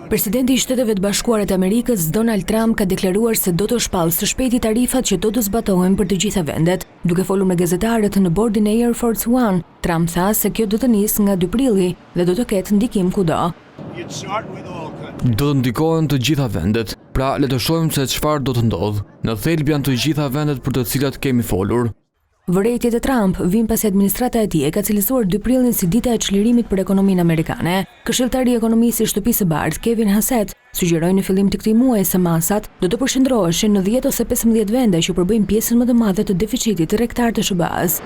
Presidenti i Shteteve të Bashkuara të Amerikës, Donald Trump, ka deklaruar se do të shpallë së shpejti tarifat që do të zbatohen për të gjitha vendet. Duke folur me gazetarët në bordin e Air Force One, Trump tha se kjo do të nisë nga 2 prilli dhe do të ketë ndikim kudo. Do të ndikohen të gjitha vendet, pra le të shohim se çfarë do të ndodhë. Në thelb janë të gjitha vendet për të cilat kemi folur. Vërejtjet e Trump vijnë pasi administrata e tij e ka cilësuar 2 prillin si dita e çlirimit për ekonominë amerikane. Këshilltari i ekonomisë i Shtëpisë së Bardhë, Kevin Hassett, sugjeroi në fillim të këtij muaji se masat do të përqendroheshin në 10 ose 15 vende që përbëjnë pjesën më të madhe të deficitit tregtar të SBA-s.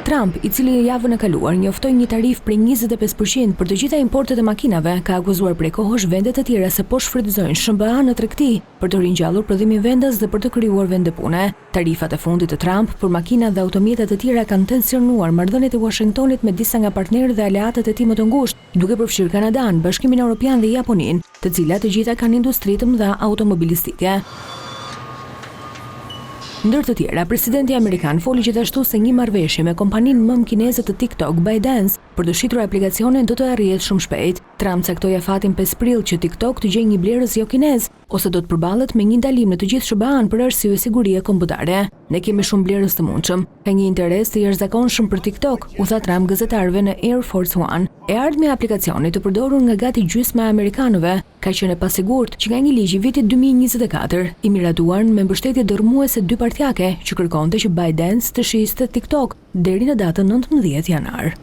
Trump, i cili javën e kaluar njoftoi një tarif prej 25% për të gjitha importet e makinave, ka akuzuar prej kohësh vende të tjera se po shfrytëzojnë SBA në tregti për të ringjallur prodhimin vendas dhe për të krijuar vende pune. Tarifat e fundit të Trump për makina dhe automjete të tjera kanë tensionuar marrëdhëniet e Washingtonit me disa nga partnerët dhe aleatët e tij më të ngushtë, duke përfshirë Kanadan, Bashkimin Evropian dhe Japoninë, të cilat të gjitha kanë industri të mëdha automobilistike. Ndër të tjera, presidenti amerikan foli gjithashtu se një marrëveshje me kompaninë mëm kineze të TikTok, ByteDance, për të shitur aplikacionin do të arrihet shumë shpejt. Trump caktoi afatin 5 prill që TikTok të gjejë një blerës jo kinez, ose do të përballet me një ndalim në të gjithë SBA-n për arsye sigurie kombëtare. Ne kemi shumë blerës të mundshëm. Ka një interes të jashtëzakonshëm për TikTok, u tha Trump gazetarëve në Air Force One. E ardhmja e aplikacionit të përdorur nga gati gjysma e amerikanëve ka qenë e pasigurt që nga një ligj i vitit 2024 i miratuar me mbështetje dërmuese dypartjake që kërkonte që ByteDance të shiste TikTok deri në datën 19 janar.